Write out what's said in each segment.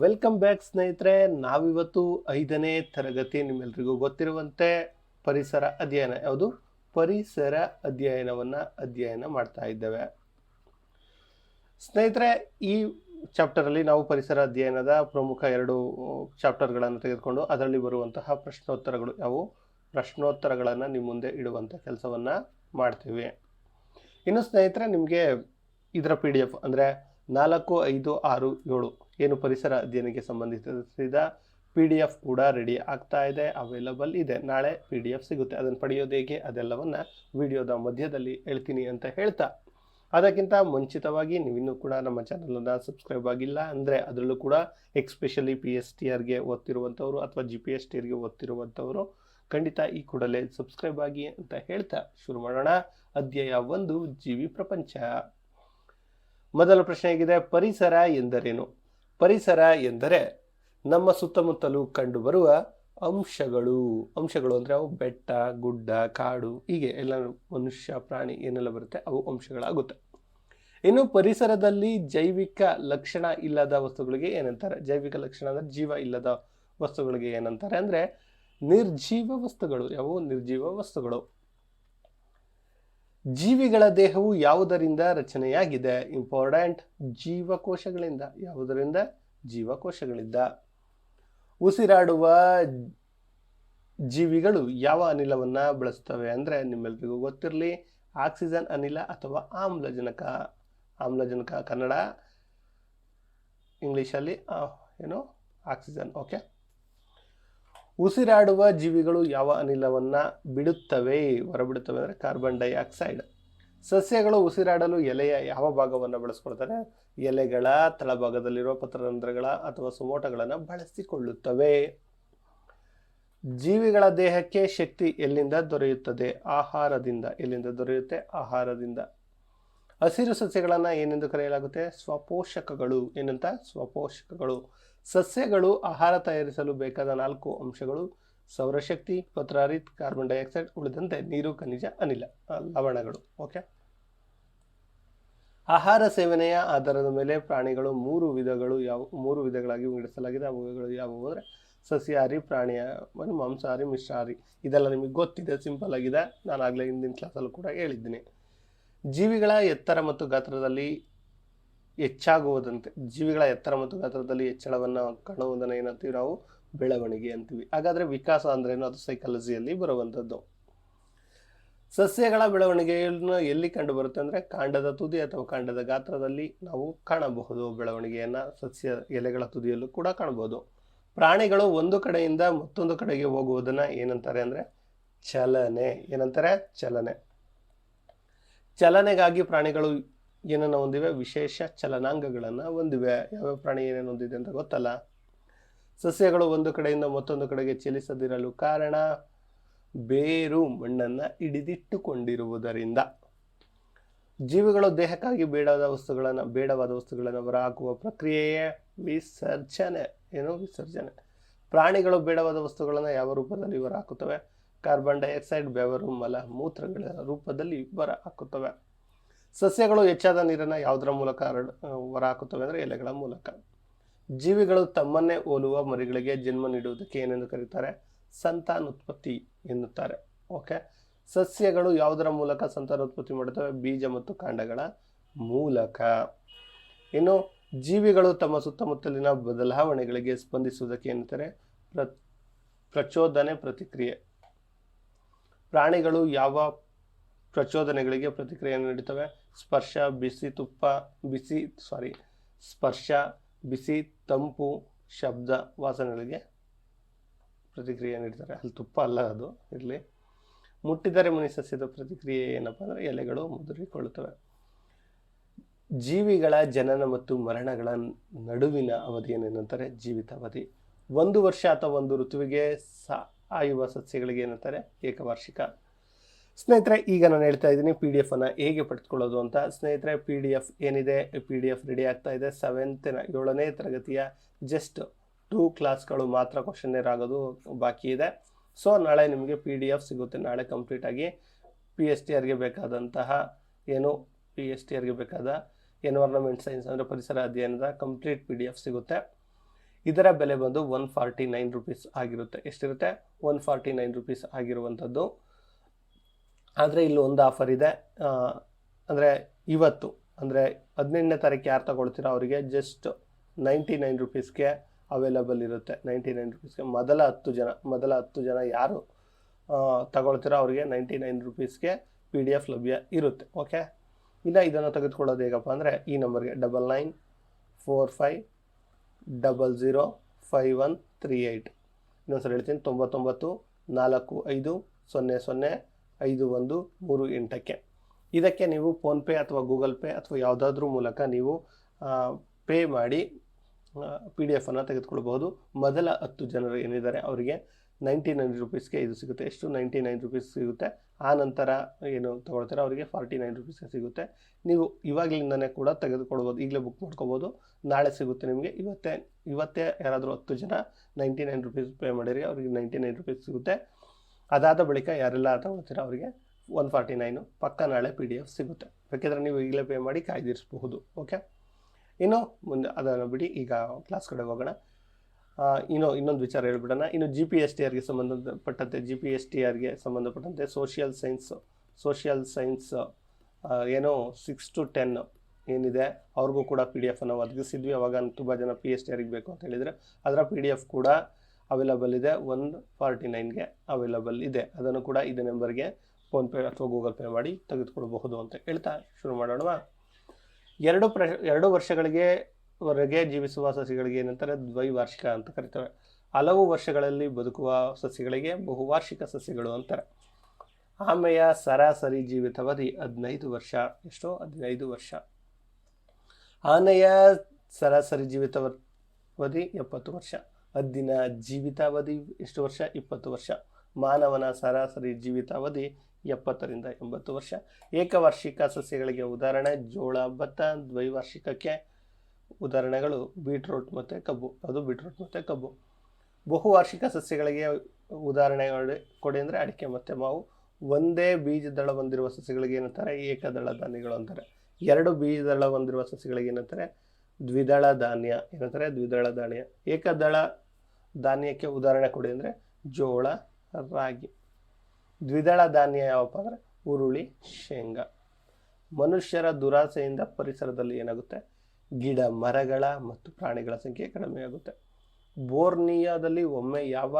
Welcome back ಸ್ನೇಹಿತರೆ. ನಾವಿವತ್ತು 5ನೇ ತರಗತಿ ನಿಮ್ಮೆಲ್ರಿಗೂ ಗೊತ್ತಿರುವಂತೆ ಪರಿಸರ ಅಧ್ಯಯನ ಪರಿಸರ ಅಧ್ಯಯನ ಮಾಡ್ತಾ ಇದ್ದೇವೆ ಸ್ನೇಹಿತರೆ. ಈ ಚಾಪ್ಟರ್ ಅಲ್ಲಿ ನಾವು ಪರಿಸರ ಅಧ್ಯಯನದ ಪ್ರಮುಖ 2 ಚಾಪ್ಟರ್ಗಳನ್ನು ತೆಗೆದುಕೊಂಡು ಅದರಲ್ಲಿ ಬರುವಂತಹ ಪ್ರಶ್ನೋತ್ತರಗಳನ್ನು ನಿಮ್ಮ ಮುಂದೆ ಇಡುವಂತ ಕೆಲಸವನ್ನ ಮಾಡ್ತೀವಿ. ಇನ್ನು ಸ್ನೇಹಿತರೆ, ನಿಮಗೆ ಇದರ PDF ಅಂದ್ರೆ 4, 5, 6, 7 ಏನು ಪರಿಸರ ಅಧ್ಯಯನಕ್ಕೆ ಸಂಬಂಧಿಸಿದ PDF ಕೂಡ ರೆಡಿ ಆಗ್ತಾ ಇದೆ, ಅವೈಲಬಲ್ ಇದೆ. ನಾಳೆ PDF ಸಿಗುತ್ತೆ. ಅದನ್ನು ಪಡೆಯೋದು ಹೇಗೆ ಅದೆಲ್ಲವನ್ನ ವಿಡಿಯೋದ ಮಧ್ಯದಲ್ಲಿ ಹೇಳ್ತೀನಿ ಅಂತ ಹೇಳ್ತಾ, ಅದಕ್ಕಿಂತ ಮುಂಚಿತವಾಗಿ ನೀವಿನ್ನೂ ಕೂಡ ನಮ್ಮ ಚಾನಲನ್ನು ಸಬ್ಸ್ಕ್ರೈಬ್ ಆಗಿಲ್ಲ ಅಂದರೆ ಅದರಲ್ಲೂ ಕೂಡ ಎಕ್ಸ್ಪೆಷಲಿ PSTRಗೆ ಓದ್ತಿರುವಂಥವ್ರು ಅಥವಾ GPSTRಗೆ ಓದ್ತಿರುವಂಥವ್ರು ಖಂಡಿತ ಈ ಕೂಡಲೇ ಸಬ್ಸ್ಕ್ರೈಬ್ ಆಗಿ ಅಂತ ಹೇಳ್ತಾ ಶುರು ಮಾಡೋಣ. ಅಧ್ಯಾಯ 1, ಜೀವಿ ಪ್ರಪಂಚ. ಮೊದಲ ಪ್ರಶ್ನೆ ಆಗಿದೆ, ಪರಿಸರ ಎಂದರೇನು? ಪರಿಸರ ಎಂದರೆ ನಮ್ಮ ಸುತ್ತಮುತ್ತಲೂ ಕಂಡುಬರುವ ಅಂಶಗಳು ಅಂದರೆ ಅವು ಬೆಟ್ಟ, ಗುಡ್ಡ, ಕಾಡು, ಹೀಗೆ ಎಲ್ಲ ಮನುಷ್ಯ, ಪ್ರಾಣಿ ಏನೆಲ್ಲ ಬರುತ್ತೆ ಅವು ಅಂಶಗಳಾಗುತ್ತೆ. ಇನ್ನು ಪರಿಸರದಲ್ಲಿ ಜೈವಿಕ ಲಕ್ಷಣ ಇಲ್ಲದ ವಸ್ತುಗಳಿಗೆ ಏನಂತಾರೆ? ಜೈವಿಕ ಲಕ್ಷಣ ಅಂದ್ರೆ ಜೀವ ಇಲ್ಲದ ವಸ್ತುಗಳಿಗೆ ಏನಂತಾರೆ ಅಂದ್ರೆ ನಿರ್ಜೀವ ವಸ್ತುಗಳು. ನಿರ್ಜೀವ ವಸ್ತುಗಳು. ಜೀವಿಗಳ ದೇಹವು ಯಾವುದರಿಂದ ರಚನೆಯಾಗಿದೆ? ಇಂಪಾರ್ಟೆಂಟ್, ಜೀವಕೋಶಗಳಿಂದ. ಯಾವುದರಿಂದ? ಜೀವಕೋಶಗಳಿಂದ. ಉಸಿರಾಡುವ ಜೀವಿಗಳು ಯಾವ ಅನಿಲವನ್ನ ಬಳಸ್ತವೆ ಅಂದ್ರೆ ನಿಮ್ಮೆಲ್ರಿಗೂ ಗೊತ್ತಿರಲಿ, ಆಕ್ಸಿಜನ್ ಅನಿಲ ಅಥವಾ ಆಮ್ಲಜನಕ. ಕನ್ನಡ, ಇಂಗ್ಲಿಷಲ್ಲಿ ಆಕ್ಸಿಜನ್. ಓಕೆ. ಉಸಿರಾಡುವ ಜೀವಿಗಳು ಯಾವ ಅನಿಲವನ್ನ ಹೊರಬಿಡುತ್ತವೆ ಅಂದ್ರೆ ಕಾರ್ಬನ್ ಡೈಆಕ್ಸೈಡ್. ಸಸ್ಯಗಳು ಉಸಿರಾಡಲು ಎಲೆಯ ಯಾವ ಭಾಗವನ್ನು ಬಳಸ್ಕೊಳ್ತಾರೆ? ಎಲೆಗಳ ತಳಭಾಗದಲ್ಲಿರುವ ಪತ್ರರಂಧ್ರಗಳ ಅಥವಾ ಸುಮೋಟಗಳನ್ನು ಬಳಸಿಕೊಳ್ಳುತ್ತವೆ. ಜೀವಿಗಳ ದೇಹಕ್ಕೆ ಶಕ್ತಿ ಎಲ್ಲಿಂದ ದೊರೆಯುತ್ತದೆ? ಆಹಾರದಿಂದ. ಎಲ್ಲಿಂದ ದೊರೆಯುತ್ತೆ? ಆಹಾರದಿಂದ. ಹಸಿರು ಸಸ್ಯಗಳನ್ನ ಏನೆಂದು ಕರೆಯಲಾಗುತ್ತೆ? ಸ್ವಪೋಷಕಗಳು. ಏನಂತ? ಸ್ವಪೋಷಕಗಳು. ಸಸ್ಯಗಳು ಆಹಾರ ತಯಾರಿಸಲು ಬೇಕಾದ 4 ಅಂಶಗಳು: ಸೌರಶಕ್ತಿ, ಪತ್ರಹರಿತ್, ಕಾರ್ಬನ್ ಡೈಆಕ್ಸೈಡ್, ಉಳಿದಂತೆ ನೀರು, ಖನಿಜ, ಅನಿಲ, ಲವಣಗಳು. ಓಕೆ. ಆಹಾರ ಸೇವನೆಯ ಆಧಾರದ ಮೇಲೆ ಪ್ರಾಣಿಗಳು 3 ವಿಧಗಳಾಗಿ ವಿಂಗಡಿಸಲಾಗಿದೆ. ಅವುಗಳು ಯಾವುವು ಅಂದ್ರೆ ಸಸ್ಯಾಹಾರಿ, ಪ್ರಾಣಿಯ ಮಾಂಸಾಹಾರಿ, ಮಿಶ್ರಾಹಾರಿ. ಇದೆಲ್ಲ ನಿಮಗೆ ಗೊತ್ತಿದೆ, ಸಿಂಪಲ್ ಆಗಿದೆ. ನಾನು ಆಗ್ಲೇ ಹಿಂದಿನ ಕ್ಲಾಸಲ್ಲೂ ಕೂಡ ಹೇಳಿದ್ದೀನಿ. ಜೀವಿಗಳ ಎತ್ತರ ಮತ್ತು ಗಾತ್ರದಲ್ಲಿ ಹೆಚ್ಚಳವನ್ನು ಕಾಣುವುದನ್ನು ಏನಂತೀವಿ ನಾವು? ಬೆಳವಣಿಗೆ ಅಂತೀವಿ. ಹಾಗಾದ್ರೆ ವಿಕಾಸ ಅಂದ್ರೇನು? ಅದು ಸೈಕಾಲಜಿಯಲ್ಲಿ ಬರುವಂಥದ್ದು. ಸಸ್ಯಗಳ ಬೆಳವಣಿಗೆಯನ್ನು ಎಲ್ಲಿ ಕಂಡು ಬರುತ್ತೆ ಅಂದ್ರೆ ಕಾಂಡದ ತುದಿ ಅಥವಾ ಕಾಂಡದ ಗಾತ್ರದಲ್ಲಿ ನಾವು ಕಾಣಬಹುದು ಬೆಳವಣಿಗೆಯನ್ನ. ಸಸ್ಯ ಎಲೆಗಳ ತುದಿಯಲ್ಲೂ ಕೂಡ ಕಾಣಬಹುದು. ಪ್ರಾಣಿಗಳು ಒಂದು ಕಡೆಯಿಂದ ಮತ್ತೊಂದು ಕಡೆಗೆ ಹೋಗುವುದನ್ನ ಏನಂತಾರೆ ಅಂದ್ರೆ ಚಲನೆ. ಏನಂತಾರೆ? ಚಲನೆ. ಚಲನೆಗಾಗಿ ಪ್ರಾಣಿಗಳು ಏನನ್ನ ಹೊಂದಿವೆ? ವಿಶೇಷ ಚಲನಾಂಗಗಳನ್ನ ಹೊಂದಿವೆ. ಯಾವ ಪ್ರಾಣಿ ಏನೇನು ಹೊಂದಿದೆ ಅಂತ ಗೊತ್ತಲ್ಲ? ಸಸ್ಯಗಳು ಒಂದು ಕಡೆಯಿಂದ ಮತ್ತೊಂದು ಕಡೆಗೆ ಚಲಿಸದಿರಲು ಕಾರಣ ಬೇರು ಮಣ್ಣನ್ನ ಹಿಡಿದಿಟ್ಟುಕೊಂಡಿರುವುದರಿಂದ. ಜೀವಿಗಳು ದೇಹಕ್ಕಾಗಿ ಬೇಡವಾದ ವಸ್ತುಗಳನ್ನ ಹೊರಹಾಕುವ ಪ್ರಕ್ರಿಯೆಯೇ ವಿಸರ್ಜನೆ. ವಿಸರ್ಜನೆ. ಪ್ರಾಣಿಗಳು ಬೇಡವಾದ ವಸ್ತುಗಳನ್ನ ಯಾವ ರೂಪದಲ್ಲಿ ಹೊರಹಾಕುತ್ತವೆ? ಕಾರ್ಬನ್ ಡೈಆಕ್ಸೈಡ್, ಬೆವರು, ಮಲ, ಮೂತ್ರಗಳ ರೂಪದಲ್ಲಿ ಹೊರಹಾಕುತ್ತವೆ. ಸಸ್ಯಗಳು ಹೆಚ್ಚಾದ ನೀರನ್ನು ಯಾವುದರ ಮೂಲಕ ಹೊರಹಾಕುತ್ತವೆ ಅಂದ್ರೆ ಎಲೆಗಳ ಮೂಲಕ. ಜೀವಿಗಳು ತಮ್ಮನ್ನೇ ಹೋಲುವ ಮರಿಗಳಿಗೆ ಜನ್ಮ ನೀಡುವುದಕ್ಕೆ ಏನೆಂದು ಕರೀತಾರೆ? ಸಂತಾನೋತ್ಪತ್ತಿ ಎನ್ನುತ್ತಾರೆ. ಓಕೆ. ಸಸ್ಯಗಳು ಯಾವುದರ ಮೂಲಕ ಸಂತಾನೋತ್ಪತ್ತಿ ಮಾಡುತ್ತವೆ? ಬೀಜ ಮತ್ತು ಕಾಂಡಗಳ ಮೂಲಕ. ಇನ್ನು ಜೀವಿಗಳು ತಮ್ಮ ಸುತ್ತಮುತ್ತಲಿನ ಬದಲಾವಣೆಗಳಿಗೆ ಸ್ಪಂದಿಸುವುದಕ್ಕೆ ಏನಂತಾರೆ? ಪ್ರಚೋದನೆ, ಪ್ರತಿಕ್ರಿಯೆ. ಪ್ರಾಣಿಗಳು ಯಾವ ಪ್ರಚೋದನೆಗಳಿಗೆ ಪ್ರತಿಕ್ರಿಯೆಯನ್ನು ನೀಡುತ್ತವೆ? ಸ್ಪರ್ಶ, ಬಿಸಿ, ತಂಪು, ಶಬ್ದ, ವಾಸನೆಗಳಿಗೆ ಪ್ರತಿಕ್ರಿಯೆ ನೀಡ್ತಾರೆ. ಅಲ್ಲಿ ತುಪ್ಪ ಅಲ್ಲ, ಅದು ಇರಲಿ. ಮುಟ್ಟಿದರೆ ಮುನಿ ಸಸ್ಯದ ಪ್ರತಿಕ್ರಿಯೆ ಏನಪ್ಪಾ ಅಂದ್ರೆ ಎಲೆಗಳು ಮುದುರಿಕೊಳ್ಳುತ್ತವೆ. ಜೀವಿಗಳ ಜನನ ಮತ್ತು ಮರಣಗಳ ನಡುವಿನ ಅವಧಿಯನ್ನೇನಂತಾರೆ? ಜೀವಿತಾವಧಿ. 1 ವರ್ಷ ಅಥವಾ 1 ಋತುವಿಗೆ ಸಾಯುವ ಸಸ್ಯಗಳಿಗೆ ಏನಂತಾರೆ? ಏಕವಾರ್ಷಿಕ. ಸ್ನೇಹಿತರೆ, ಈಗ ನಾನು ಹೇಳ್ತಾ ಇದ್ದೀನಿ PDF ಅನ್ನ ಹೇಗೆ ಪಡೆದುಕೊಳ್ಳೋದು ಅಂತ. ಸ್ನೇಹಿತರೆ, PDF ಏನಿದೆ, PDF ರೆಡಿ ಆಗ್ತಾ ಇದೆ. 7ನೇ ತರಗತಿಯ ಜಸ್ಟ್ 2 ಕ್ಲಾಸ್ಗಳು ಮಾತ್ರ ಕ್ವಶನ್ನೇರ್ ಆಗೋದು ಬಾಕಿ ಇದೆ. ಸೊ ನಾಳೆ ನಿಮಗೆ PDF ಸಿಗುತ್ತೆ. ನಾಳೆ ಕಂಪ್ಲೀಟ್ ಆಗಿ PSTRಗೆ ಬೇಕಾದಂತಹ PSTRಗೆ ಬೇಕಾದ ಎನ್ವೈರನ್ಮೆಂಟ್ ಸೈನ್ಸ್ ಅಂದರೆ ಪರಿಸರ ಅಧ್ಯಯನದ ಕಂಪ್ಲೀಟ್ PDF ಸಿಗುತ್ತೆ. ಇದರ ಬೆಲೆ ಬಂದು 149 ರುಪೀಸ್ ಆಗಿರುತ್ತೆ. ಎಷ್ಟಿರುತ್ತೆ? 149 ರುಪೀಸ್ ಆಗಿರುವಂಥದ್ದು. ಆದರೆ ಇಲ್ಲಿ ಒಂದು ಆಫರ್ ಇದೆ, ಅಂದರೆ ಇವತ್ತು ಅಂದರೆ 18ನೇ ತಾರೀಕು ಯಾರು ತಗೊಳ್ತೀರೋ ಅವರಿಗೆ ಜಸ್ಟ್ 99 ರುಪೀಸ್ಗೆ ಅವೈಲಬಲ್ ಇರುತ್ತೆ. 99 ರುಪೀಸ್ಗೆ ಮೊದಲ 10 ಜನ ಯಾರು ತಗೊಳ್ತೀರೋ ಅವರಿಗೆ 99 ರುಪೀಸ್ಗೆ PDF ಲಭ್ಯ ಇರುತ್ತೆ. ಓಕೆ, ಇನ್ನು ಇದನ್ನು ತೆಗೆದುಕೊಳ್ಳೋದು ಹೇಗಪ್ಪ ಅಂದರೆ ಈ ನಂಬರ್ಗೆ 9945005138. ಇನ್ನೊಂದ್ಸಲ ಹೇಳ್ತೀನಿ, 9945005138ಕ್ಕೆ. ಇದಕ್ಕೆ ನೀವು ಫೋನ್ಪೇ ಅಥವಾ ಗೂಗಲ್ ಪೇ ಅಥವಾ ಯಾವುದಾದ್ರೂ ಮೂಲಕ ನೀವು ಪೇ ಮಾಡಿ PDF ಅನ್ನು ತೆಗೆದುಕೊಳ್ಬಹುದು. ಮೊದಲ 10 ಜನರು ಏನಿದ್ದಾರೆ ಅವರಿಗೆ 99 ರುಪೀಸ್ಗೆ ಇದು ಸಿಗುತ್ತೆ. ಎಷ್ಟು? 99 ರುಪೀಸ್ ಸಿಗುತ್ತೆ. ಆ ನಂತರ ಏನು ತಗೊಳ್ತಾರೆ ಅವರಿಗೆ 49 ರುಪೀಸ್ಗೆ ಸಿಗುತ್ತೆ. ನೀವು ಇವಾಗಲಿಂದನೇ ಕೂಡ ತೆಗೆದುಕೊಳ್ಬೋದು, ಈಗಲೇ ಬುಕ್ ಮಾಡ್ಕೋಬೋದು, ನಾಳೆ ಸಿಗುತ್ತೆ ನಿಮಗೆ. ಇವತ್ತೇ ಯಾರಾದರೂ 10 ಜನ 99 ರುಪೀಸ್ ಪೇ ಮಾಡಿರಿ ಅವರಿಗೆ 99 ರುಪೀಸ್ ಸಿಗುತ್ತೆ. ಅದಾದ ಬಳಿಕ ಯಾರೆಲ್ಲ ತಗೊಳ್ತೀರ ಅವರಿಗೆ 149 ಪಕ್ಕ ನಾಳೆ PDF ಸಿಗುತ್ತೆ. ಬೇಕಿದ್ರೆ ನೀವು ಈಗಲೇ ಪೇ ಮಾಡಿ ಕಾಯ್ದಿರಿಸಬಹುದು. ಓಕೆ, ಇನ್ನು ಮುಂದೆ ಅದನ್ನು ಬಿಡಿ, ಈಗ ಕ್ಲಾಸ್ ಕಡೆ ಹೋಗೋಣ. ಇನ್ನೊಂದು ವಿಚಾರ ಹೇಳ್ಬಿಡೋಣ. ಇನ್ನು GPSTRಗೆ ಸಂಬಂಧಪಟ್ಟಂತೆ ಸೋಷಿಯಲ್ ಸೈನ್ಸ್ ಏನೋ 6 to 10 ಏನಿದೆ ಅವ್ರಿಗೂ ಕೂಡ PDF ಅನ್ನು ಒದಗಿಸಿದ್ವಿ. ಅವಾಗ ತುಂಬ ಜನ PSTRಗೆ ಬೇಕು ಅಂತ ಹೇಳಿದರೆ ಅದರ PDF ಕೂಡ ಅವೈಲಬಲ್ ಇದೆ. 149ಗೆ ಅವೈಲಬಲ್ ಇದೆ. ಅದನ್ನು ಕೂಡ ಇದೇ ನಂಬರ್ಗೆ ಫೋನ್ಪೇ ಅಥವಾ ಗೂಗಲ್ ಪೇ ಮಾಡಿ ತೆಗೆದುಕೊಳ್ಬಹುದು ಅಂತ ಹೇಳ್ತಾ ಶುರು ಮಾಡೋಣ. 2 ವರ್ಷಗಳಿಗೆ ವರೆಗೆ ಜೀವಿಸುವ ಸಸ್ಯಗಳಿಗೆ ಏನಂತಾರೆ? ದ್ವೈವಾರ್ಷಿಕ ಅಂತ ಕರಿತೇವೆ. ಹಲವು ವರ್ಷಗಳಲ್ಲಿ ಬದುಕುವ ಸಸ್ಯಗಳಿಗೆ ಬಹುವಾರ್ಷಿಕ ಸಸ್ಯಗಳು ಅಂತಾರೆ. ಆಮೆಯ ಸರಾಸರಿ ಜೀವಿತಾವಧಿ 15 ವರ್ಷ. ಎಷ್ಟು? 15 ವರ್ಷ. ಆನೆಯ ಸರಾಸರಿ ಜೀವಿತಾವಧಿ 70 ವರ್ಷ. ಹದ್ದಿನ ಜೀವಿತಾವಧಿ ಎಷ್ಟು ವರ್ಷ? 20 ವರ್ಷ. ಮಾನವನ ಸರಾಸರಿ ಜೀವಿತಾವಧಿ 70ರಿಂದ 80 ವರ್ಷ. ಏಕವಾರ್ಷಿಕ ಸಸ್ಯಗಳಿಗೆ ಉದಾಹರಣೆ ಜೋಳ, ಭತ್ತ. ದ್ವೈವಾರ್ಷಿಕಕ್ಕೆ ಉದಾಹರಣೆಗಳು ಬೀಟ್ರೂಟ್ ಮತ್ತು ಕಬ್ಬು. ಬಹುವಾರ್ಷಿಕ ಸಸ್ಯಗಳಿಗೆ ಉದಾಹರಣೆಗಳು ಕೊಡಿ ಅಂದರೆ ಅಡಿಕೆ ಮತ್ತು ಮಾವು. ಒಂದೇ ಬೀಜದಳ ಹೊಂದಿರುವ ಸಸ್ಯಗಳಿಗೆ ಏನಂತಾರೆ? ಏಕದಳ ಧಾನ್ಯಗಳು ಅಂತಾರೆ. 2 ಬೀಜದಳ ಹೊಂದಿರುವ ಸಸ್ಯಗಳಿಗೆ ಏನಂತಾರೆ? ದ್ವಿದಳ ಧಾನ್ಯ. ದ್ವಿದಳ ಧಾನ್ಯ. ಏಕದಳ ಧಾನ್ಯಕ್ಕೆ ಉದಾಹರಣೆ ಕೊಡಿ ಅಂದರೆ ಜೋಳ, ರಾಗಿ. ದ್ವಿದಳ ಧಾನ್ಯ ಯಾವಪ್ಪ ಅಂದರೆ ಹುರುಳಿ, ಶೇಂಗಾ. ಮನುಷ್ಯರ ದುರಾಸೆಯಿಂದ ಪರಿಸರದಲ್ಲಿ ಏನಾಗುತ್ತೆ? ಗಿಡ ಮರಗಳ ಮತ್ತು ಪ್ರಾಣಿಗಳ ಸಂಖ್ಯೆ ಕಡಿಮೆಯಾಗುತ್ತೆ. ಬೋರ್ನಿಯಾದಲ್ಲಿ ಒಮ್ಮೆ ಯಾವ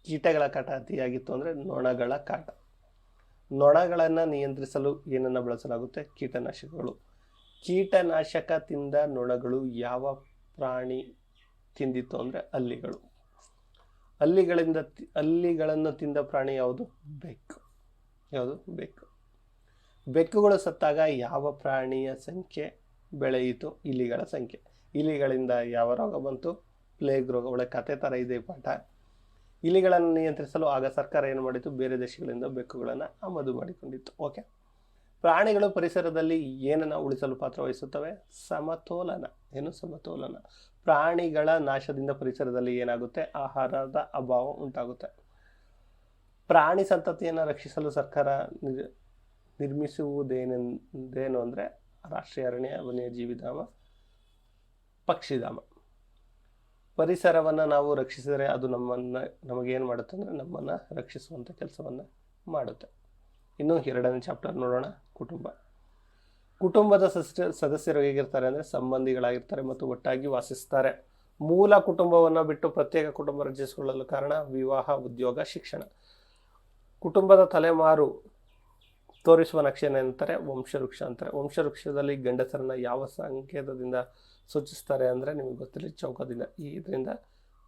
ಕೀಟಗಳ ಕಾಟ ಅತಿಯಾಗಿತ್ತು ಅಂದರೆ ನೊಣಗಳ ಕಾಟ. ನೊಣಗಳನ್ನು ನಿಯಂತ್ರಿಸಲು ಏನನ್ನು ಬಳಸಲಾಗುತ್ತೆ? ಕೀಟನಾಶಕಗಳು. ಕೀಟನಾಶಕ ತಿಂದ ನೊಣಗಳು ಯಾವ ಪ್ರಾಣಿ ತಿಂದಿತ್ತು ಅಂದರೆ ಹಲ್ಲಿಗಳು. ಹಲ್ಲಿಗಳನ್ನು ತಿಂದ ಪ್ರಾಣಿ ಯಾವುದು? ಬೆಕ್ಕು. ಬೆಕ್ಕು. ಬೆಕ್ಕುಗಳು ಸತ್ತಾಗ ಯಾವ ಪ್ರಾಣಿಯ ಸಂಖ್ಯೆ ಬೆಳೆಯಿತು? ಇಲಿಗಳ ಸಂಖ್ಯೆ. ಇಲಿಗಳಿಂದ ಯಾವ ರೋಗ ಬಂತು? ಪ್ಲೇಗ್ ರೋಗ. ಒಳ್ಳೆ ಕತೆ ಥರ ಇದೆ ಪಾಠ. ಇಲಿಗಳನ್ನು ನಿಯಂತ್ರಿಸಲು ಆಗ ಸರ್ಕಾರ ಏನು ಮಾಡಿತ್ತು? ಬೇರೆ ದೇಶಗಳಿಂದ ಬೆಕ್ಕುಗಳನ್ನು ಆಮದು ಮಾಡಿಕೊಂಡಿತ್ತು. ಓಕೆ, ಪ್ರಾಣಿಗಳು ಪರಿಸರದಲ್ಲಿ ಏನನ್ನು ಉಳಿಸಲು ಪಾತ್ರ ವಹಿಸುತ್ತವೆ? ಸಮತೋಲನ. ಸಮತೋಲನ. ಪ್ರಾಣಿಗಳ ನಾಶದಿಂದ ಪರಿಸರದಲ್ಲಿ ಏನಾಗುತ್ತೆ? ಆಹಾರದ ಅಭಾವ ಉಂಟಾಗುತ್ತೆ. ಪ್ರಾಣಿ ಸಂತತಿಯನ್ನು ರಕ್ಷಿಸಲು ಸರ್ಕಾರ ನಿರ್ಮಿಸುವುದೇನು ಅಂದರೆ ರಾಷ್ಟ್ರೀಯ ಅರಣ್ಯ, ವನ್ಯಜೀವಿಧಾಮ, ಪಕ್ಷಿಧಾಮ. ಪರಿಸರವನ್ನು ನಾವು ರಕ್ಷಿಸಿದರೆ ಅದು ನಮಗೇನು ಮಾಡುತ್ತೆ ಅಂದರೆ ನಮ್ಮನ್ನು ರಕ್ಷಿಸುವಂಥ ಕೆಲಸವನ್ನು ಮಾಡುತ್ತೆ. ಇನ್ನು 2ನೇ ಚಾಪ್ಟರ್ ನೋಡೋಣ, ಕುಟುಂಬದ ಸದಸ್ಯರು ಹೇಗಿರ್ತಾರೆ ಅಂದರೆ ಸಂಬಂಧಿಗಳಾಗಿರ್ತಾರೆ ಮತ್ತು ಒಟ್ಟಾಗಿ ವಾಸಿಸ್ತಾರೆ. ಮೂಲ ಕುಟುಂಬವನ್ನು ಬಿಟ್ಟು ಪ್ರತ್ಯೇಕ ಕುಟುಂಬ ರಚಿಸಿಕೊಳ್ಳಲು ಕಾರಣ ವಿವಾಹ, ಉದ್ಯೋಗ, ಶಿಕ್ಷಣ. ಕುಟುಂಬದ ತಲೆಮಾರು ತೋರಿಸುವ ನಕ್ಷೆಯನ್ನು ಏನಂತಾರೆ? ವಂಶವೃಕ್ಷ ಅಂತಾರೆ. ವಂಶವೃಕ್ಷದಲ್ಲಿ ಗಂಡಸರನ್ನ ಯಾವ ಸಂಕೇತದಿಂದ ಸೂಚಿಸ್ತಾರೆ ಅಂದರೆ ನಿಮಗೆ ಗೊತ್ತಿಲ್ಲ, ಚೌಕದಿಂದ. ಇದರಿಂದ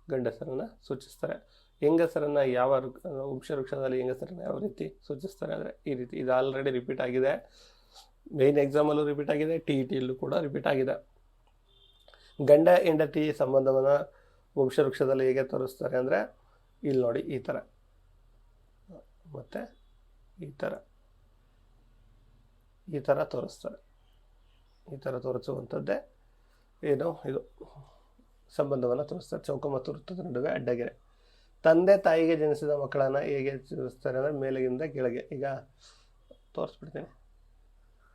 ಗಂಡಸರನ್ನು ಸೂಚಿಸ್ತಾರೆ. ಹೆಂಗಸರನ್ನು ಯಾವ ವಂಶವೃಕ್ಷದಲ್ಲಿ ಹೆಂಗಸರನ್ನು ಯಾವ ರೀತಿ ಸೂಚಿಸ್ತಾರೆ ಅಂದರೆ ಈ ರೀತಿ. ಇದು ಆಲ್ರೆಡಿ ರಿಪೀಟ್ ಆಗಿದೆ, ಮೇನ್ ಎಕ್ಸಾಮಲ್ಲೂ ರಿಪೀಟ್ ಆಗಿದೆ, TETಯಲ್ಲೂ ಕೂಡ ರಿಪೀಟ್ ಆಗಿದೆ. ಗಂಡ ಹೆಂಡತಿ ಸಂಬಂಧವನ್ನು ವಂಶವೃಕ್ಷದಲ್ಲಿ ಹೇಗೆ ತೋರಿಸ್ತಾರೆ ಅಂದರೆ ಇಲ್ಲಿ ನೋಡಿ, ಈ ಥರ ಮತ್ತು ಈ ಥರ ತೋರಿಸ್ತಾರೆ. ಈ ಥರ ತೋರಿಸುವಂಥದ್ದೇ ಇದು ಸಂಬಂಧವನ್ನು ತೋರಿಸ್ತಾರೆ. ಚೌಕ ಮತ್ತು ವೃತ್ತದ ನಡುವೆ ಅಡ್ಡಗೆರೆ. ತಂದೆ ತಾಯಿಗೆ ಜನಿಸಿದ ಮಕ್ಕಳನ್ನು ಹೇಗೆ ತೋರಿಸ್ತಾರೆ ಅಂದರೆ ಮೇಲೆಗಿಂದ ಕೆಳಗೆ. ಈಗ ತೋರಿಸ್ಬಿಡ್ತೀನಿ.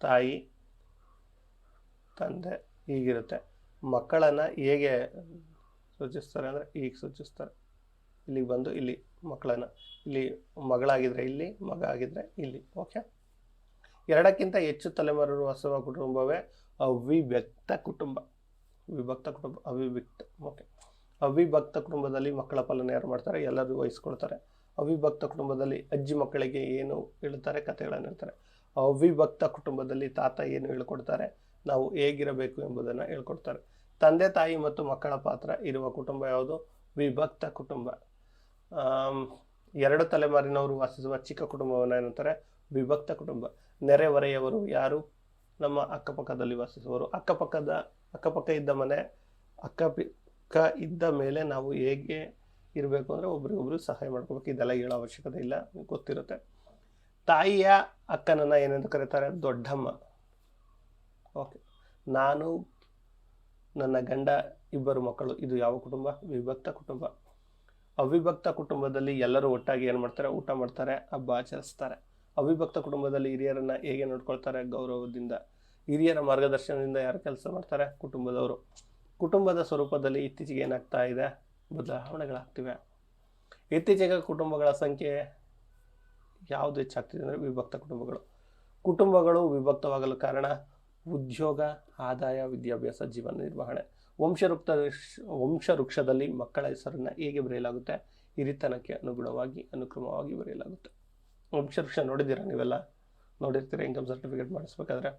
ತಾಯಿ, ತಂದೆ ಹೀಗಿರುತ್ತೆ. ಮಕ್ಕಳನ್ನು ಹೇಗೆ ಸೂಚಿಸ್ತಾರೆ ಅಂದರೆ ಹೀಗೆ ಸೂಚಿಸ್ತಾರೆ. ಇಲ್ಲಿಗೆ ಬಂದು ಇಲ್ಲಿ ಮಕ್ಕಳನ್ನು, ಇಲ್ಲಿ ಮಗಳಾಗಿದ್ದರೆ ಇಲ್ಲಿ, ಮಗ ಆಗಿದ್ದರೆ ಇಲ್ಲಿ. ಓಕೆ, ಎರಡಕ್ಕಿಂತ ಹೆಚ್ಚು ತಲೆಮಾರು ವಾಸಿಸುವ ಕುಟುಂಬವೇ ಅವಿಭಕ್ತ ಕುಟುಂಬ. ವಿಭಕ್ತ ಕುಟುಂಬ, ಅವಿಭಕ್ತ. ಓಕೆ, ಅವಿಭಕ್ತ ಕುಟುಂಬದಲ್ಲಿ ಮಕ್ಕಳ ಪಾಲನೆ ಯಾರು ಮಾಡ್ತಾರೆ? ಎಲ್ಲರೂ ವಹಿಸ್ಕೊಳ್ತಾರೆ. ಅವಿಭಕ್ತ ಕುಟುಂಬದಲ್ಲಿ ಅಜ್ಜಿ ಮಕ್ಕಳಿಗೆ ಏನು ಹೇಳ್ತಾರೆ? ಕಥೆಗಳನ್ನು ಹೇಳ್ತಾರೆ. ಅವಿಭಕ್ತ ಕುಟುಂಬದಲ್ಲಿ ತಾತ ಏನು ಹೇಳ್ಕೊಡ್ತಾರೆ? ನಾವು ಹೇಗಿರಬೇಕು ಎಂಬುದನ್ನು ಹೇಳ್ಕೊಡ್ತಾರೆ. ತಂದೆ ತಾಯಿ ಮತ್ತು ಮಕ್ಕಳ ಪಾತ್ರ ಇರುವ ಕುಟುಂಬ ಯಾವುದು? ವಿಭಕ್ತ ಕುಟುಂಬ. ಎರಡು ತಲೆಮಾರಿನವರು ವಾಸಿಸುವ ಚಿಕ್ಕ ಕುಟುಂಬವನ್ನು ಏನಂತಾರೆ? ವಿಭಕ್ತ ಕುಟುಂಬ. ನೆರೆಹೊರೆಯವರು ಯಾರು? ನಮ್ಮ ಅಕ್ಕಪಕ್ಕದಲ್ಲಿ ವಾಸಿಸುವವರು. ಅಕ್ಕಪಕ್ಕ ಇದ್ದ ಮನೆ, ಅಕ್ಕಪಕ್ಕ ಇದ್ದ ಮೇಲೆ ನಾವು ಹೇಗೆ ಇರಬೇಕು ಅಂದರೆ ಒಬ್ರಿಗೊಬ್ರು ಸಹಾಯ ಮಾಡ್ಕೋಬೇಕು. ಇದೆಲ್ಲ ಹೇಳೋ ಅವಶ್ಯಕತೆ ಇಲ್ಲ, ಗೊತ್ತಿರುತ್ತೆ. ತಾಯಿಯ ಅಕ್ಕನನ್ನು ಏನೆಂದು ಕರೀತಾರೆ? ದೊಡ್ಡಮ್ಮ. ಓಕೆ, ನಾನು, ನನ್ನ ಗಂಡ, ಇಬ್ಬರು ಮಕ್ಕಳು. ಇದು ಯಾವ ಕುಟುಂಬ? ವಿಭಕ್ತ ಕುಟುಂಬ. ಅವಿಭಕ್ತ ಕುಟುಂಬದಲ್ಲಿ ಎಲ್ಲರೂ ಒಟ್ಟಾಗಿ ಏನು ಮಾಡ್ತಾರೆ? ಊಟ ಮಾಡ್ತಾರೆ, ಹಬ್ಬ ಆಚರಿಸ್ತಾರೆ. ಅವಿಭಕ್ತ ಕುಟುಂಬದಲ್ಲಿ ಹಿರಿಯರನ್ನ ಹೇಗೆ ನೋಡ್ಕೊಳ್ತಾರೆ? ಗೌರವದಿಂದ. ಹಿರಿಯರ ಮಾರ್ಗದರ್ಶನದಿಂದ ಯಾರು ಕೆಲಸ ಮಾಡ್ತಾರೆ? ಕುಟುಂಬದವರು. ಕುಟುಂಬದ ಸ್ವರೂಪದಲ್ಲಿ ಇತ್ತೀಚೆಗೆ ಏನಾಗ್ತಾ ಇದೆ? ಬದಲಾವಣೆಗಳಾಗ್ತಿವೆ. ಇತ್ತೀಚೆಗೆ ಕುಟುಂಬಗಳ ಸಂಖ್ಯೆ ಯಾವುದು ಹೆಚ್ಚಾಗ್ತಿದೆ ಅಂದರೆ ವಿಭಕ್ತ ಕುಟುಂಬಗಳು ವಿಭಕ್ತವಾಗಲು ಕಾರಣ ಉದ್ಯೋಗ, ಆದಾಯ, ವಿದ್ಯಾಭ್ಯಾಸ, ಜೀವನ ನಿರ್ವಹಣೆ. ವಂಶವೃಕ್ಷದಲ್ಲಿ ಮಕ್ಕಳ ಹೆಸರನ್ನು ಹೇಗೆ ಬರೆಯಲಾಗುತ್ತೆ? ಹಿರಿತನಕ್ಕೆ ಅನುಕ್ರಮವಾಗಿ ಬರೆಯಲಾಗುತ್ತೆ. ವಂಶವೃಕ್ಷ ನೋಡಿದ್ದೀರಾ? ನೀವೆಲ್ಲ ನೋಡಿರ್ತೀರ ಇನ್ಕಮ್ ಸರ್ಟಿಫಿಕೇಟ್ ಮಾಡಿಸ್ಬೇಕಾದ್ರೆ.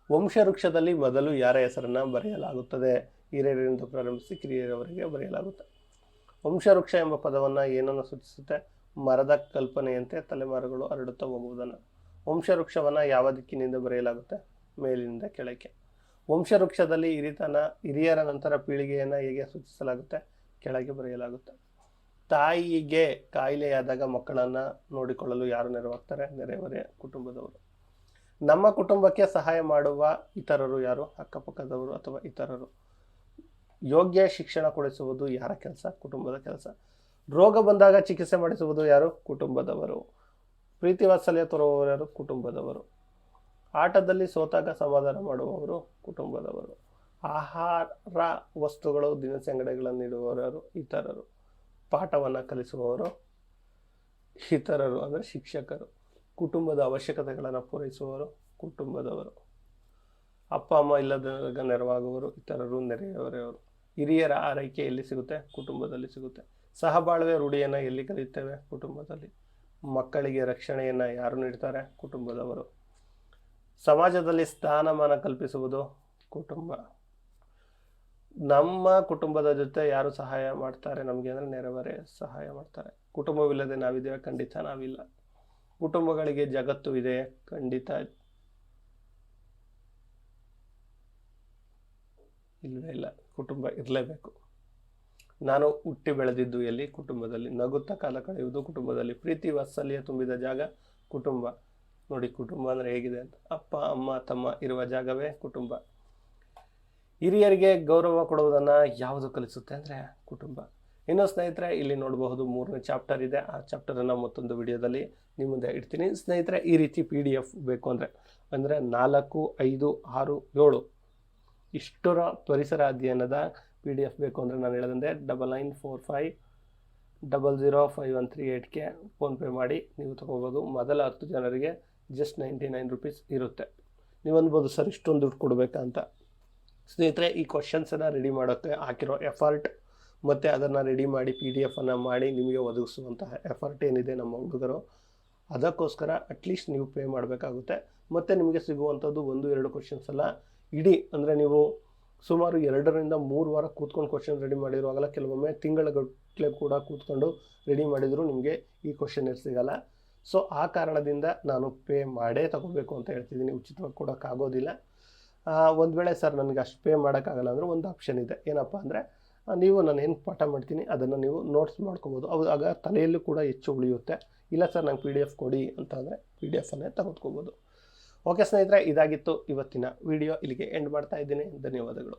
ವಂಶವೃಕ್ಷದಲ್ಲಿ ಮೊದಲು ಯಾರ ಹೆಸರನ್ನು ಬರೆಯಲಾಗುತ್ತದೆ? ಹಿರಿಯರಿಂದ ಪ್ರಾರಂಭಿಸಿ ಕಿರಿಯರವರೆಗೆ ಬರೆಯಲಾಗುತ್ತೆ. ವಂಶವೃಕ್ಷ ಎಂಬ ಪದವನ್ನು ಏನನ್ನು ಸೂಚಿಸುತ್ತೆ? ಮರದ ಕಲ್ಪನೆಯಂತೆ ತಲೆಮಾರುಗಳು ಹರಡುತ್ತಾ ಹೋಗುವುದನ್ನು. ವಂಶವೃಕ್ಷವನ್ನು ಯಾವ ದಿಕ್ಕಿನಿಂದ ಬರೆಯಲಾಗುತ್ತೆ? ಮೇಲಿನಿಂದ ಕೆಳಕ್ಕೆ. ವಂಶವೃಕ್ಷದಲ್ಲಿ ಹಿರಿಯರ ನಂತರ ಪೀಳಿಗೆಯನ್ನು ಹೇಗೆ ಸೂಚಿಸಲಾಗುತ್ತೆ? ಕೆಳಗೆ ಬರೆಯಲಾಗುತ್ತೆ. ತಾಯಿಗೆ ಕಾಯಿಲೆಯಾದಾಗ ಮಕ್ಕಳನ್ನು ನೋಡಿಕೊಳ್ಳಲು ಯಾರು ನೆರವಾಗ್ತಾರೆ? ನೆರೆಹೊರೆಯ ಕುಟುಂಬದವರು. ನಮ್ಮ ಕುಟುಂಬಕ್ಕೆ ಸಹಾಯ ಮಾಡುವ ಇತರರು ಯಾರು? ಅಕ್ಕಪಕ್ಕದವರು ಅಥವಾ ಇತರರು. ಯೋಗ್ಯ ಶಿಕ್ಷಣ ಕೊಡಿಸುವುದು ಯಾರ ಕೆಲಸ? ಕುಟುಂಬದ ಕೆಲಸ. ರೋಗ ಬಂದಾಗ ಚಿಕಿತ್ಸೆ ಮಾಡಿಸುವುದು ಯಾರು? ಕುಟುಂಬದವರು. ಪ್ರೀತಿ ವಾತ್ಸಲ್ಯ ತೋರುವವರು ಯಾರು? ಕುಟುಂಬದವರು. ಆಟದಲ್ಲಿ ಸೋತಾಗ ಸಮಾಧಾನ ಮಾಡುವವರು ಕುಟುಂಬದವರು. ಆಹಾರ ವಸ್ತುಗಳು, ದಿನಸಿ ಅಂಗಡಿಗಳನ್ನು ನೀಡುವವರು ಯಾರು? ಇತರರು. ಪಾಠವನ್ನು ಕಲಿಸುವವರು ಇತರರು ಅಂದರೆ ಶಿಕ್ಷಕರು. ಕುಟುಂಬದ ಅವಶ್ಯಕತೆಗಳನ್ನು ಪೂರೈಸುವವರು ಕುಟುಂಬದವರು. ಅಪ್ಪ ಅಮ್ಮ ಇಲ್ಲದಾಗ ನೆರವಾಗುವವರು ಇತರರು, ನೆರೆಯವರೆಯವರು. ಹಿರಿಯರ ಆರೈಕೆ ಎಲ್ಲಿ ಸಿಗುತ್ತೆ? ಕುಟುಂಬದಲ್ಲಿ ಸಿಗುತ್ತೆ. ಸಹಬಾಳ್ವೆ ರೂಢಿಯನ್ನು ಎಲ್ಲಿ ಕಲಿಯುತ್ತೇವೆ? ಕುಟುಂಬದಲ್ಲಿ. ಮಕ್ಕಳಿಗೆ ರಕ್ಷಣೆಯನ್ನು ಯಾರು ನೀಡ್ತಾರೆ? ಕುಟುಂಬದವರು. ಸಮಾಜದಲ್ಲಿ ಸ್ಥಾನಮಾನ ಕಲ್ಪಿಸುವುದು ಕುಟುಂಬ. ನಮ್ಮ ಕುಟುಂಬದ ಜೊತೆ ಯಾರು ಸಹಾಯ ಮಾಡ್ತಾರೆ ನಮಗೆ ಅಂದರೆ ನೆರೆಹೊರೆ ಸಹಾಯ ಮಾಡ್ತಾರೆ. ಕುಟುಂಬವಿಲ್ಲದೆ ನಾವಿದ್ದೇವೆ? ಖಂಡಿತ ನಾವಿಲ್ಲ. ಕುಟುಂಬಗಳಿಗೆ ಜಗತ್ತು ಇದೆ? ಖಂಡಿತ ಇಲ್ಲವೇ ಇಲ್ಲ. ಕುಟುಂಬ ಇರಲೇಬೇಕು. ನಾನು ಹುಟ್ಟಿ ಬೆಳೆದಿದ್ದು ಎಲ್ಲಿ? ಕುಟುಂಬದಲ್ಲಿ. ನಗುತ್ತಾ ಕಾಲ ಕಳೆಯುವುದು ಕುಟುಂಬದಲ್ಲಿ. ಪ್ರೀತಿ ವಾತ್ಸಲ್ಯ ತುಂಬಿದ ಜಾಗ ಕುಟುಂಬ. ನೋಡಿ ಕುಟುಂಬ ಅಂದರೆ ಹೇಗಿದೆ ಅಂತ. ಅಪ್ಪ ಅಮ್ಮ ತಮ್ಮ ಇರುವ ಜಾಗವೇ ಕುಟುಂಬ. ಹಿರಿಯರಿಗೆ ಗೌರವ ಕೊಡುವುದನ್ನು ಯಾವುದು ಕಲಿಸುತ್ತೆ ಅಂದರೆ ಕುಟುಂಬ. ಇನ್ನು ಸ್ನೇಹಿತರೆ, ಇಲ್ಲಿ ನೋಡಬಹುದು 3ನೇ ಚಾಪ್ಟರ್ ಇದೆ. ಆ ಚಾಪ್ಟರನ್ನು ಮತ್ತೊಂದು ವಿಡಿಯೋದಲ್ಲಿ ನಿಮ್ಮ ಮುಂದೆ ಇಡ್ತೀನಿ. ಸ್ನೇಹಿತರೆ, ಈ ರೀತಿ PDF ಬೇಕು ಅಂದರೆ 4, 5, 6, 7 ಇಷ್ಟರ ಪರಿಸರ ಅಧ್ಯಯನದ PDF ಬೇಕು ಅಂದರೆ ನಾನು ಹೇಳಿದಂತೆ 9945005138ಗೆ ಫೋನ್ಪೇ ಮಾಡಿ ನೀವು ತೊಗೋಬೋದು. ಮೊದಲ 10 ಜನರಿಗೆ ಜಸ್ಟ್ 99 ರೂಪೀಸ್ ಇರುತ್ತೆ. ನೀವು ಅನ್ಬೋದು ಸರ್ ಇಷ್ಟೊಂದು ದುಡ್ಡು ಕೊಡಬೇಕಂತ. ಸ್ನೇಹಿತರೆ, ಈ ಕ್ವಶನ್ಸನ್ನು ರೆಡಿ ಮಾಡೋಕ್ಕೆ ಹಾಕಿರೋ ಎಫರ್ಟ್ ಮತ್ತು ಅದನ್ನು ರೆಡಿ ಮಾಡಿ PDF ಮಾಡಿ ನಿಮಗೆ ಒದಗಿಸುವಂತಹ ಎಫರ್ಟ್ ಏನಿದೆ ನಮ್ಮ ಹುಡುಗರು, ಅದಕ್ಕೋಸ್ಕರ ಅಟ್ಲೀಸ್ಟ್ ನೀವು ಪೇ ಮಾಡಬೇಕಾಗುತ್ತೆ. ಮತ್ತು ನಿಮಗೆ ಸಿಗುವಂಥದ್ದು 1-2 ಕ್ವಶನ್ಸ್ ಅಲ್ಲ, ಇಡೀ ಅಂದರೆ ನೀವು ಸುಮಾರು 2 ರಿಂದ 3 ವಾರ ಕೂತ್ಕೊಂಡು ಕ್ವಶನ್ ರೆಡಿ ಮಾಡಿರುವಾಗಲ, ಕೆಲವೊಮ್ಮೆ ತಿಂಗಳಗಟ್ಟಲೆ ಕೂಡ ಕೂತ್ಕೊಂಡು ರೆಡಿ ಮಾಡಿದರೂ ನಿಮಗೆ ಈ ಕ್ವಶನ್ ಸಿಗಲ್ಲ. ಸೊ ಆ ಕಾರಣದಿಂದ ನಾನು ಪೇ ಮಾಡೇ ತಗೋಬೇಕು ಅಂತ ಹೇಳ್ತಿದ್ದೀನಿ. ಉಚಿತವಾಗಿ ಕೊಡೋಕ್ಕಾಗೋದಿಲ್ಲ. ಒಂದು ವೇಳೆ ಸರ್ ನನಗೆ ಅಷ್ಟು ಪೇ ಮಾಡೋಕ್ಕಾಗಲ್ಲ ಅಂದರೆ ಒಂದು ಆಪ್ಷನ್ ಇದೆ. ಏನಪ್ಪ ಅಂದರೆ ನೀವು ನಾನು ಏನು ಪಾಠ ಮಾಡ್ತೀನಿ ಅದನ್ನು ನೀವು ನೋಟ್ಸ್ ಮಾಡ್ಕೋಬೋದು. ಆಗ ತಲೆಯಲ್ಲೂ ಕೂಡ ಹೆಚ್ಚು ಉಳಿಯುತ್ತೆ. ಇಲ್ಲ ಸರ್ ನಂಗೆ PDF ಕೊಡಿ ಅಂತ ಅಂದರೆ PDF ತೆಗೆದುಕೋಬೋದು. ಓಕೆ ಸ್ನೇಹಿತರೆ, ಇದಾಗಿತ್ತು ಇವತ್ತಿನ ವಿಡಿಯೋ. ಇಲ್ಲಿಗೆ ಎಂಡ್ ಮಾಡ್ತಾ ಇದ್ದೀನಿ. ಧನ್ಯವಾದಗಳು.